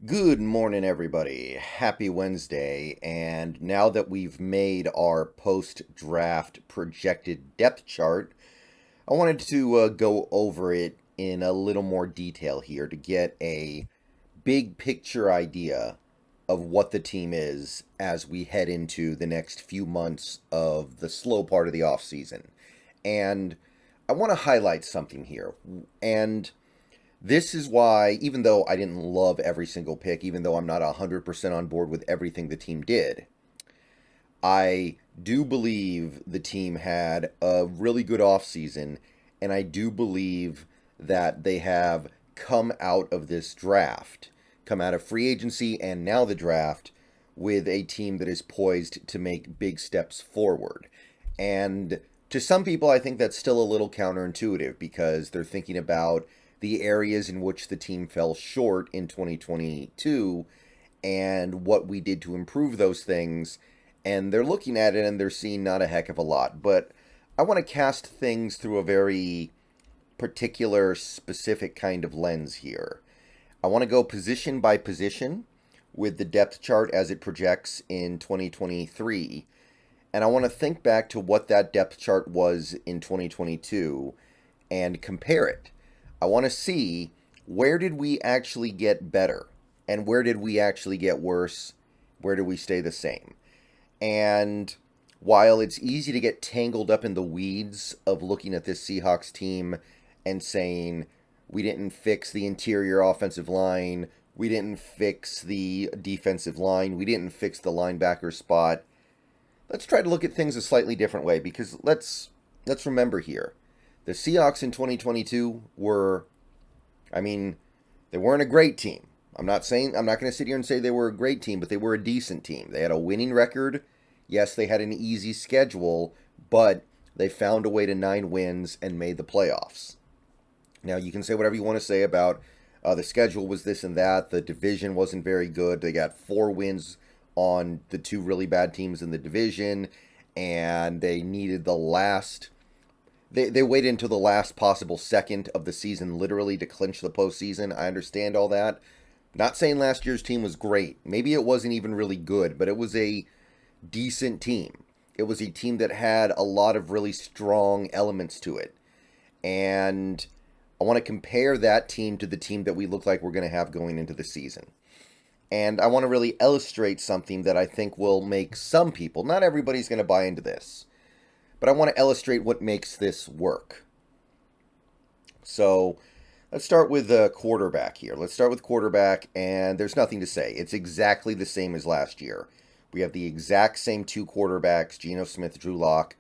Good morning, everybody. Happy Wednesday. And now that we've made our post draft projected depth chart, I wanted to go over it in a little more detail here to get a big picture idea of what the team is as we head into the next few months of the slow part of the offseason. And I want to highlight something here. And this is why, even though I didn't love every single pick, even though I'm not 100% on board with everything the team did, I do believe the team had a really good offseason, and I do believe that they have come out of this draft, come out of free agency and now the draft, with a team that is poised to make big steps forward. And to some people, I think that's still a little counterintuitive because they're thinking about the areas in which the team fell short in 2022 and what we did to improve those things. And they're looking at it and they're seeing not a heck of a lot. But I want to cast things through a very particular, specific kind of lens here. I want to go position by position with the depth chart as it projects in 2023. And I want to think back to what that depth chart was in 2022 and compare it. I want to see, where did we actually get better and where did we actually get worse? Where did we stay the same? And while it's easy to get tangled up in the weeds of looking at this Seahawks team and saying, we didn't fix the interior offensive line, we didn't fix the defensive line, we didn't fix the linebacker spot, let's try to look at things a slightly different way, because let's remember here, the Seahawks in 2022 were, they weren't a great team. I'm not going to sit here and say they were a great team, but they were a decent team. They had a winning record. Yes, they had an easy schedule, but they found a way to 9 wins and made the playoffs. Now, you can say whatever you want to say about the schedule was this and that. The division wasn't very good. They got 4 wins on the 2 really bad teams in the division, and they needed the last. They waited until the last possible second of the season, literally, to clinch the postseason. I understand all that. Not saying last year's team was great. Maybe it wasn't even really good, but it was a decent team. It was a team that had a lot of really strong elements to it. And I want to compare that team to the team that we look like we're going to have going into the season. And I want to really illustrate something that I think will make some people, not everybody's going to buy into this, but I want to illustrate what makes this work. So let's start with the quarterback here. Let's start with quarterback, and there's nothing to say. It's exactly the same as last year. We have the exact same 2 quarterbacks, Geno Smith, Drew Lock.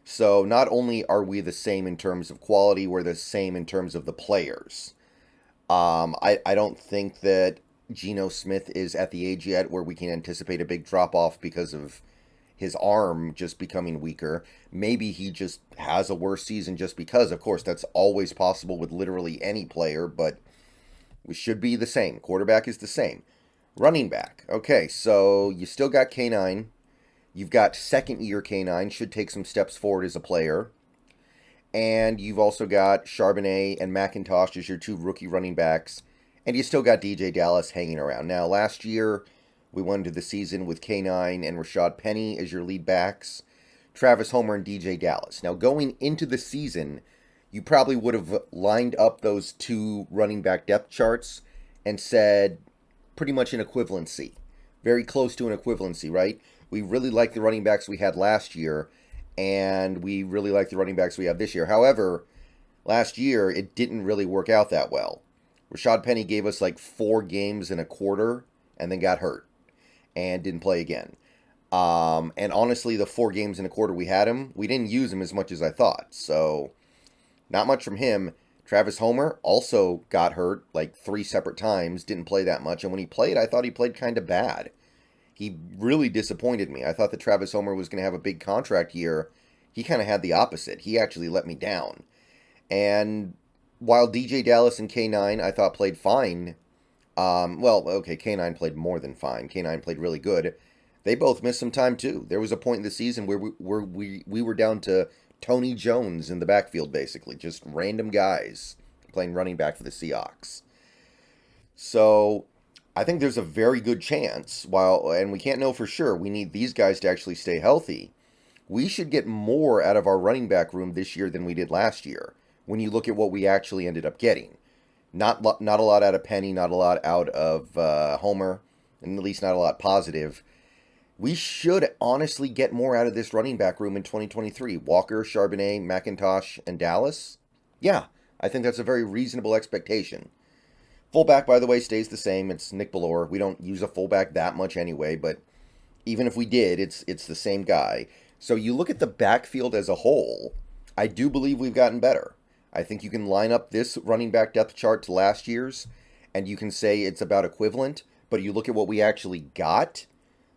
So not only are we the same in terms of quality, we're the same in terms of the players. I don't think that Geno Smith is at the age yet where we can anticipate a big drop-off because of his arm just becoming weaker. Maybe he just has a worse season just because. Of course, that's always possible with literally any player, but we should be the same. Quarterback is the same. Running back. Okay, so you still got K9. You've got second-year K9. Should take some steps forward as a player. And you've also got Charbonnet and McIntosh as your 2 rookie running backs. And you still got DJ Dallas hanging around. Now, last year, we went into the season with K9 and Rashad Penny as your lead backs, Travis Homer and DJ Dallas. Now, going into the season, you probably would have lined up those 2 running back depth charts and said pretty much an equivalency. Very close to an equivalency, right? We really like the running backs we had last year, and we really like the running backs we have this year. However, last year, it didn't really work out that well. Rashad Penny gave us like 4 games and a quarter and then got hurt and didn't play again. And honestly, the 4 games and a quarter we had him, we didn't use him as much as I thought. So, not much from him. Travis Homer also got hurt like 3 separate times, didn't play that much. And when he played, I thought he played kind of bad. He really disappointed me. I thought that Travis Homer was going to have a big contract year. He kind of had the opposite. He actually let me down. And while DJ Dallas and K9 I thought played fine, K9 played more than fine. K9 played really good. They both missed some time too. There was a point in the season where we were down to Tony Jones in the backfield, basically. Just random guys playing running back for the Seahawks. So I think there's a very good chance, and we can't know for sure, we need these guys to actually stay healthy. We should get more out of our running back room this year than we did last year, when you look at what we actually ended up getting. Not a lot out of Penny, not a lot out of Homer, and at least not a lot positive. We should honestly get more out of this running back room in 2023. Walker, Charbonnet, McIntosh, and Dallas. Yeah, I think that's a very reasonable expectation. Fullback, by the way, stays the same. It's Nick Bellore. We don't use a fullback that much anyway, but even if we did, it's the same guy. So you look at the backfield as a whole, I do believe we've gotten better. I think you can line up this running back depth chart to last year's, and you can say it's about equivalent, but you look at what we actually got,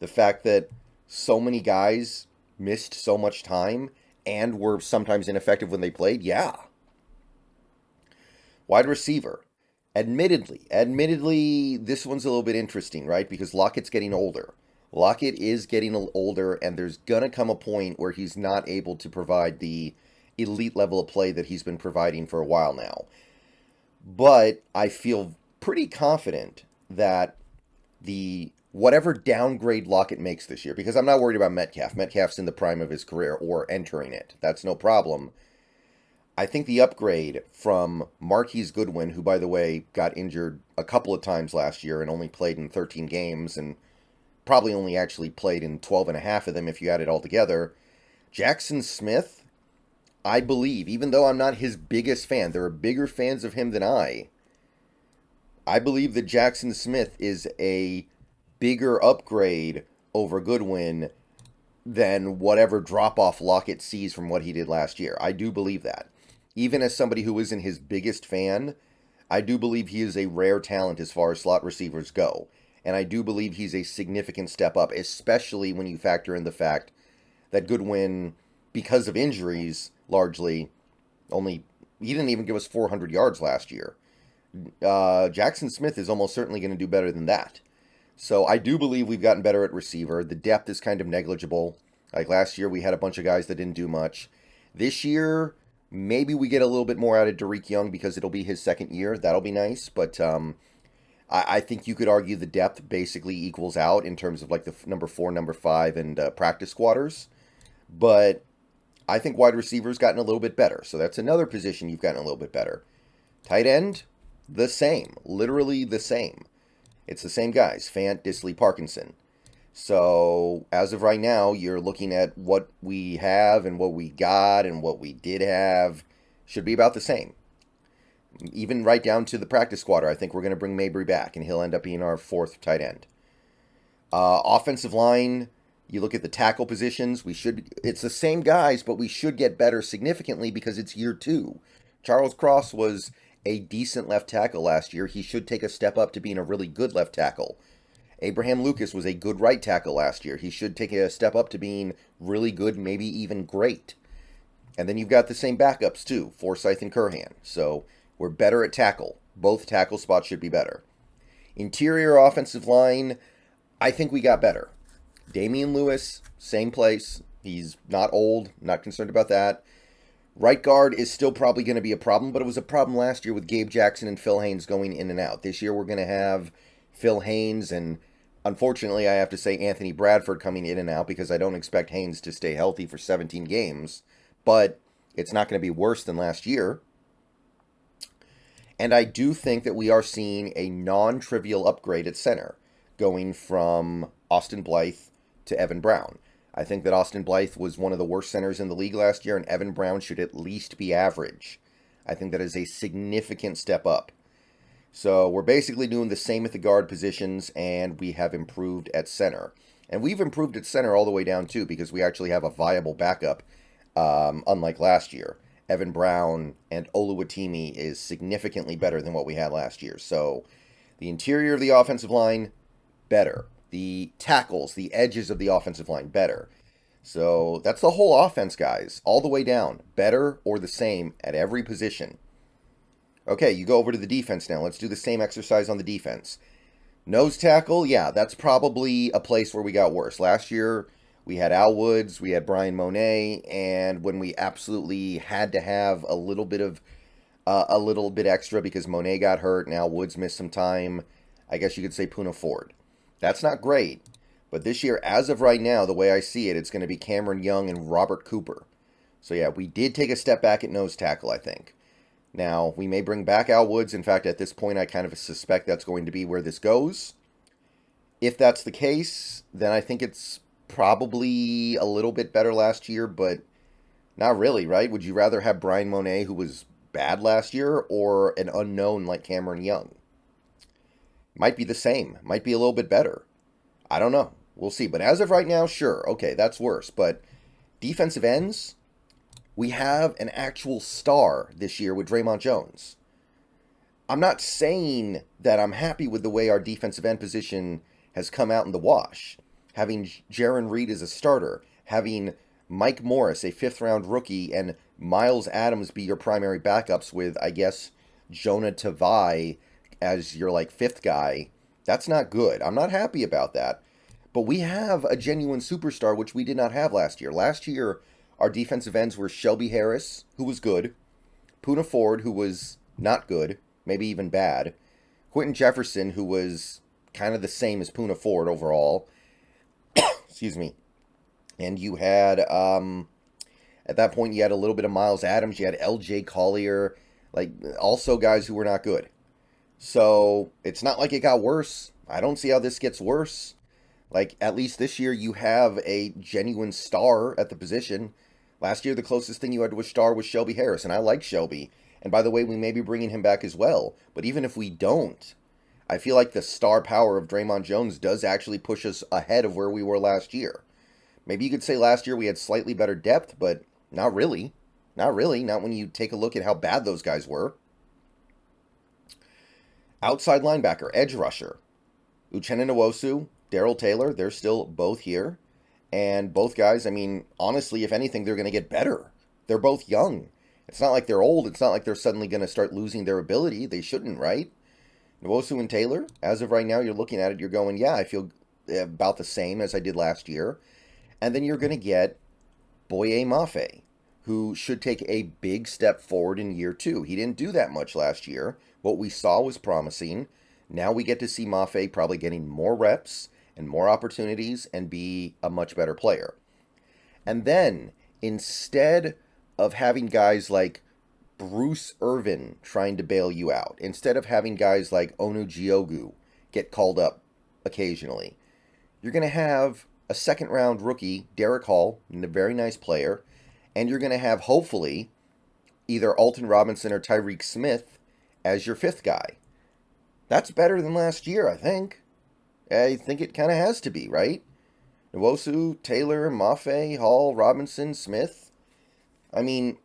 the fact that so many guys missed so much time and were sometimes ineffective when they played, yeah. Wide receiver. Admittedly, this one's a little bit interesting, right? Because Lockett's getting older. Lockett is getting older, and there's going to come a point where he's not able to provide the elite level of play that he's been providing for a while now. But I feel pretty confident that whatever downgrade Lockett makes this year, because I'm not worried about Metcalf. Metcalf's in the prime of his career or entering it. That's no problem. I think the upgrade from Marquise Goodwin, who, by the way, got injured a couple of times last year and only played in 13 games and probably only actually played in 12 and a half of them if you add it all together. Jackson Smith, I believe, even though I'm not his biggest fan, there are bigger fans of him than I believe that Jackson Smith is a bigger upgrade over Goodwin than whatever drop-off Lockett sees from what he did last year. I do believe that. Even as somebody who isn't his biggest fan, I do believe he is a rare talent as far as slot receivers go. And I do believe he's a significant step up, especially when you factor in the fact that Goodwin, because of injuries, largely, he didn't even give us 400 yards last year. Jackson Smith is almost certainly going to do better than that. So I do believe we've gotten better at receiver. The depth is kind of negligible. Like last year, we had a bunch of guys that didn't do much. This year, maybe we get a little bit more out of Derek Young because it'll be his second year. That'll be nice. But I think you could argue the depth basically equals out in terms of like the number 4, number 5, and practice squatters. But I think wide receiver's gotten a little bit better. So that's another position you've gotten a little bit better. Tight end, the same. Literally the same. It's the same guys, Fant, Disley, Parkinson. So as of right now, you're looking at what we have and what we got and what we did have should be about the same. Even right down to the practice squatter, I think we're going to bring Mabry back, and he'll end up being our 4th tight end. Offensive line, you look at the tackle positions, it's the same guys, but we should get better significantly because it's year 2. Charles Cross was a decent left tackle last year. He should take a step up to being a really good left tackle. Abraham Lucas was a good right tackle last year. He should take a step up to being really good, maybe even great. And then you've got the same backups too, Forsyth and Curhan. So we're better at tackle. Both tackle spots should be better. Interior offensive line, I think we got better. Damian Lewis, same place. He's not old, not concerned about that. Right guard is still probably going to be a problem, but it was a problem last year with Gabe Jackson and Phil Haynes going in and out. This year we're going to have Phil Haynes and, unfortunately, I have to say Anthony Bradford coming in and out because I don't expect Haynes to stay healthy for 17 games, but it's not going to be worse than last year. And I do think that we are seeing a non-trivial upgrade at center, going from Austin Blythe to Evan Brown. I think that Austin Blythe was one of the worst centers in the league last year, and Evan Brown should at least be average. I think that is a significant step up. So we're basically doing the same at the guard positions, and we have improved at center. And we've improved at center all the way down, too, because we actually have a viable backup, unlike last year. Evan Brown and Oluwatimi is significantly better than what we had last year. So the interior of the offensive line, better. The tackles, the edges of the offensive line, better. So that's the whole offense, guys, all the way down. Better or the same at every position. Okay, you go over to the defense now. Let's do the same exercise on the defense. Nose tackle, yeah, that's probably a place where we got worse. Last year, we had Al Woods, we had Brian Monet, and when we absolutely had to have a little bit extra because Monet got hurt and Al Woods missed some time, I guess you could say Poona Ford. That's not great. But this year, as of right now, the way I see it, it's going to be Cameron Young and Robert Cooper. So yeah, we did take a step back at nose tackle, I think. Now, we may bring back Al Woods. In fact, at this point, I kind of suspect that's going to be where this goes. If that's the case, then I think it's probably a little bit better last year, but not really, right? Would you rather have Brian Monet, who was bad last year, or an unknown like Cameron Young? Might be the same. Might be a little bit better. I don't know. We'll see. But as of right now, sure. Okay, that's worse. But defensive ends, we have an actual star this year with Draymond Jones. I'm not saying that I'm happy with the way our defensive end position has come out in the wash. Having Jaron Reed as a starter, having Mike Morris, a fifth-round rookie, and Miles Adams be your primary backups with, I guess, Jonah Tavai as your, fifth guy. That's not good. I'm not happy about that. But we have a genuine superstar, which we did not have last year. Last year, our defensive ends were Shelby Harris, who was good, Poona Ford, who was not good, maybe even bad, Quentin Jefferson, who was kind of the same as Poona Ford overall. Excuse me. And you had, at that point, you had a little bit of Miles Adams. You had L.J. Collier, also guys who were not good. So it's not like it got worse. I don't see how this gets worse. At least this year, you have a genuine star at the position. Last year, the closest thing you had to a star was Shelby Harris, and I like Shelby. And by the way, we may be bringing him back as well. But even if we don't, I feel like the star power of Draymond Jones does actually push us ahead of where we were last year. Maybe you could say last year we had slightly better depth, but not really. Not really. Not when you take a look at how bad those guys were. Outside linebacker, edge rusher. Uchenna Nwosu, Darrell Taylor, they're still both here. And both guys, honestly, if anything, they're going to get better. They're both young. It's not like they're old. It's not like they're suddenly going to start losing their ability. They shouldn't, right? Nwosu and Taylor, as of right now, you're looking at it, you're going, yeah, I feel about the same as I did last year. And then you're going to get Boye Mafe, who should take a big step forward in year 2. He didn't do that much last year. What we saw was promising. Now we get to see Mafe probably getting more reps and more opportunities and be a much better player. And then, instead of having guys like Bruce Irvin trying to bail you out, instead of having guys like Onu Giogu get called up occasionally, you're going to have a second-round rookie, Derek Hall, a very nice player, and you're going to have, hopefully, either Alton Robinson or Tyreek Smith as your fifth guy. That's better than last year, I think. I think it kind of has to be, right? Nwosu, Taylor, Mafe, Hall, Robinson, Smith.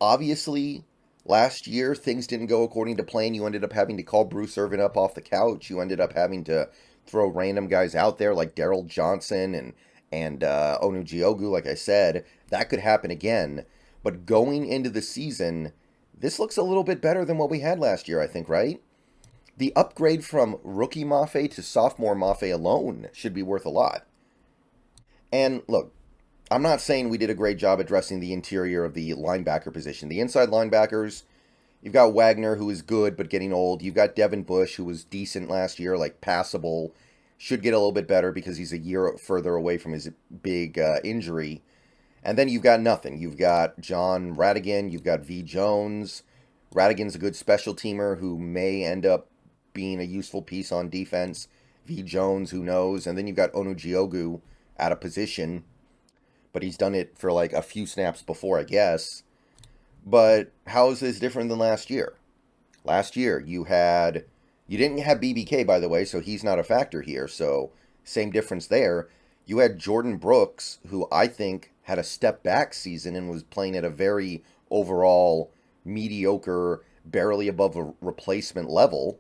Obviously, last year things didn't go according to plan. You ended up having to call Bruce Irvin up off the couch. You ended up having to throw random guys out there like Darrell Johnson and Onu Giogu, like I said. That could happen again. But going into the season, this looks a little bit better than what we had last year, I think, right? The upgrade from rookie Mafe to sophomore Mafe alone should be worth a lot. And look, I'm not saying we did a great job addressing the interior of the linebacker position. The inside linebackers, you've got Wagner, who is good but getting old. You've got Devin Bush, who was decent last year, passable. Should get a little bit better because he's a year further away from his big injury. And then you've got nothing. You've got John Radigan. You've got V. Jones. Radigan's a good special teamer who may end up being a useful piece on defense. V. Jones, who knows? And then you've got Onu Giogu out of position. But he's done it for a few snaps before, I guess. But how is this different than last year? Last year, you didn't have BBK, by the way, so he's not a factor here. So, same difference there. You had Jordan Brooks, who I think had a step back season and was playing at a very overall mediocre, barely above a replacement level.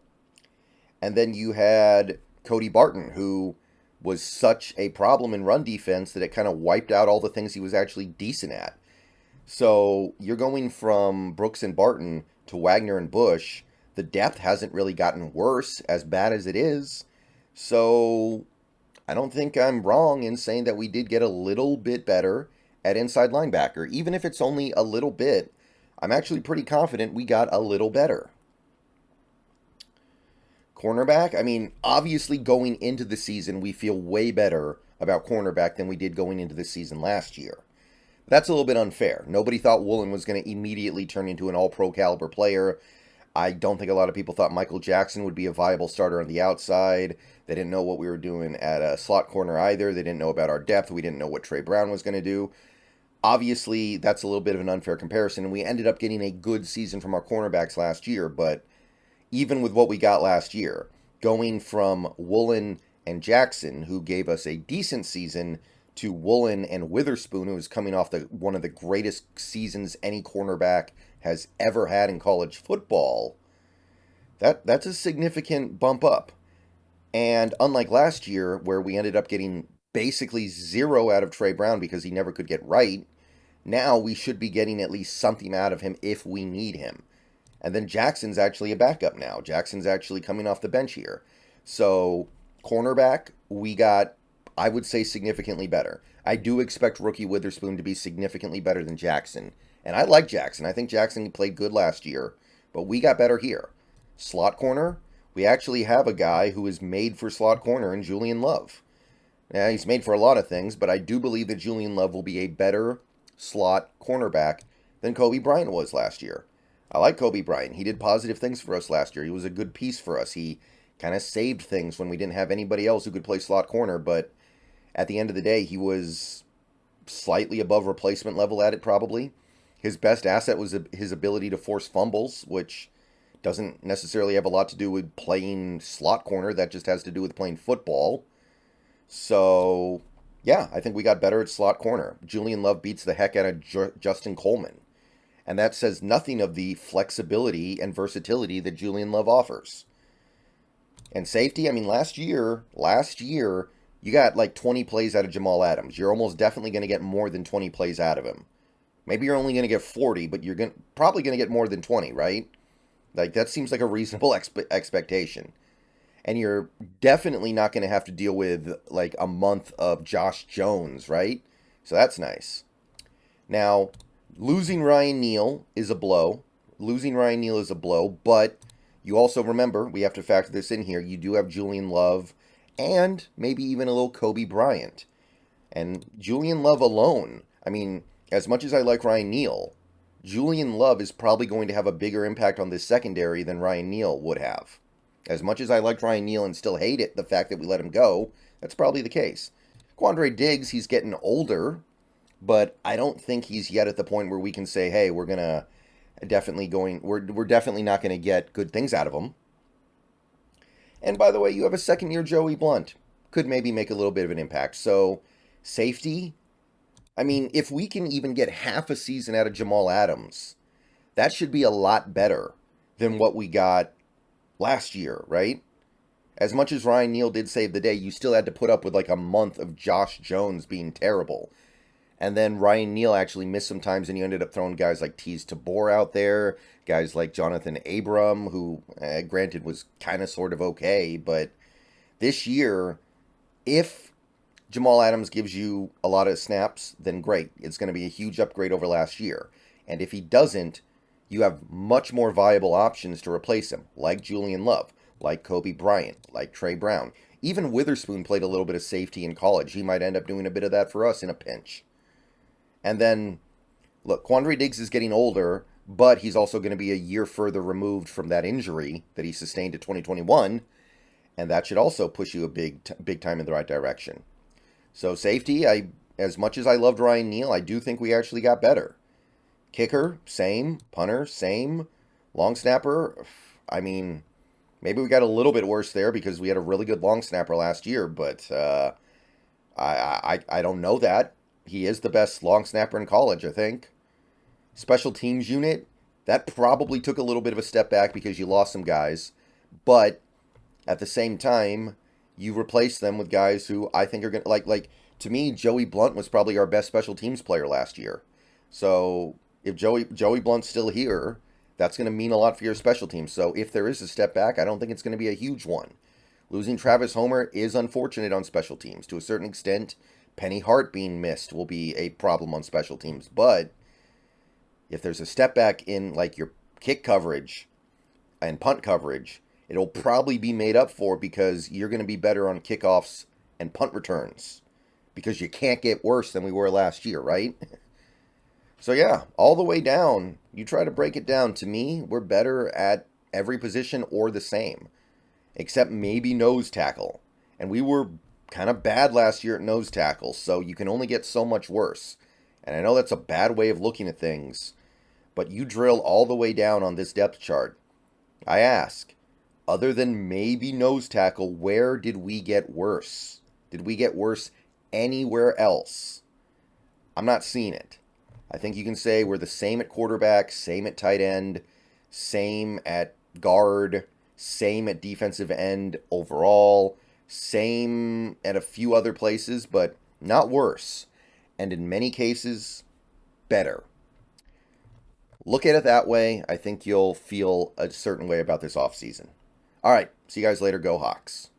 And then you had Cody Barton, who was such a problem in run defense that it kind of wiped out all the things he was actually decent at. So you're going from Brooks and Barton to Wagner and Bush. The depth hasn't really gotten worse, as bad as it is. So I don't think I'm wrong in saying that we did get a little bit better at inside linebacker. Even if it's only a little bit, I'm actually pretty confident we got a little better. Cornerback? I mean, obviously going into the season, we feel way better about cornerback than we did going into the season last year. That's a little bit unfair. Nobody thought Woolen was going to immediately turn into an all-pro caliber player. I don't think a lot of people thought Michael Jackson would be a viable starter on the outside. They didn't know what we were doing at a slot corner either. They didn't know about our depth. We didn't know what Trey Brown was going to do. Obviously, that's a little bit of an unfair comparison, and we ended up getting a good season from our cornerbacks last year, but even with what we got last year, going from Woolen and Jackson, who gave us a decent season, to Woolen and Witherspoon, who is coming off one of the greatest seasons any cornerback has ever had in college football, that's a significant bump up. And unlike last year, where we ended up getting basically zero out of Trey Brown because he never could get right, now we should be getting at least something out of him if we need him. And then Jackson's actually a backup now. Jackson's actually coming off the bench here. So, cornerback, we got, I would say, significantly better. I do expect rookie Witherspoon to be significantly better than Jackson. And I like Jackson. I think Jackson played good last year. But we got better here. Slot corner, we actually have a guy who is made for slot corner in Julian Love. Now, he's made for a lot of things, but I do believe that Julian Love will be a better slot cornerback than Kobe Bryant was last year. I like Kobe Bryant. He did positive things for us last year. He was a good piece for us. He kind of saved things when we didn't have anybody else who could play slot corner, but at the end of the day, he was slightly above replacement level at it, probably. His best asset was his ability to force fumbles, which doesn't necessarily have a lot to do with playing slot corner. That just has to do with playing football. So, yeah, I think we got better at slot corner. Julian Love beats the heck out of Justin Coleman. And that says nothing of the flexibility and versatility that Julian Love offers. And safety, I mean, last year, you got like 20 plays out of Jamal Adams. You're almost definitely going to get more than 20 plays out of him. Maybe you're only going to get 40, but you're probably going to get more than 20, right? Like, that seems like a reasonable expectation. And you're definitely not going to have to deal with, like, a month of Josh Jones, right? So that's nice. Now, losing Ryan Neal is a blow. But you also remember, we have to factor this in here, you do have Julian Love and maybe even a little Kobe Bryant. And Julian Love alone, I mean, as much as I like Ryan Neal, Julian Love is probably going to have a bigger impact on this secondary than Ryan Neal would have. As much as I liked Ryan Neal and still hate it, the fact that we let him go, that's probably the case. Quandre Diggs, he's getting older, but I don't think he's yet at the point where we can say, hey, we're definitely not going to get good things out of him. And by the way, you have a second-year Joey Blunt. Could maybe make a little bit of an impact. So, safety, I mean, if we can even get half a season out of Jamal Adams, that should be a lot better than what we got last year, right? As much as Ryan Neal did save the day, you still had to put up with like a month of Josh Jones being terrible. And then Ryan Neal actually missed some times, and you ended up throwing guys like Teez Tabor out there, guys like Jonathan Abram, who, granted, was kind of sort of okay. But this year, if Jamal Adams gives you a lot of snaps, then great. It's going to be a huge upgrade over last year. And if he doesn't, you have much more viable options to replace him, like Julian Love, like Kobe Bryant, like Trey Brown. Even Witherspoon played a little bit of safety in college. He might end up doing a bit of that for us in a pinch. And then, look, Quandre Diggs is getting older, but he's also going to be a year further removed from that injury that he sustained in 2021, and that should also push you a big time in the right direction. So safety, as much as I loved Ryan Neal, I do think we actually got better. Kicker, same. Punter, same. Long snapper, I mean, maybe we got a little bit worse there because we had a really good long snapper last year, but I don't know that. He is the best long snapper in college, I think. Special teams unit, that probably took a little bit of a step back because you lost some guys, but at the same time, you replaced them with guys who I think are going to, like to me, Joey Blunt was probably our best special teams player last year. So if Joey Blunt's still here, that's going to mean a lot for your special teams. So if there is a step back, I don't think it's going to be a huge one. Losing Travis Homer is unfortunate on special teams. To a certain extent, Penny Hart being missed will be a problem on special teams. But if there's a step back in like your kick coverage and punt coverage, It'll probably be made up for because you're going to be better on kickoffs and punt returns because you can't get worse than we were last year, right? So yeah, all the way down, you try to break it down. To me, we're better at every position or the same, except maybe nose tackle. And we were kind of bad last year at nose tackle, so you can only get so much worse. And I know that's a bad way of looking at things, but you drill all the way down on this depth chart. I ask, other than maybe nose tackle, where did we get worse? Did we get worse anywhere else? I'm not seeing it. I think you can say we're the same at quarterback, same at tight end, same at guard, same at defensive end overall, same at a few other places, but not worse. And in many cases, better. Look at it that way. I think you'll feel a certain way about this offseason. All right. See you guys later. Go Hawks.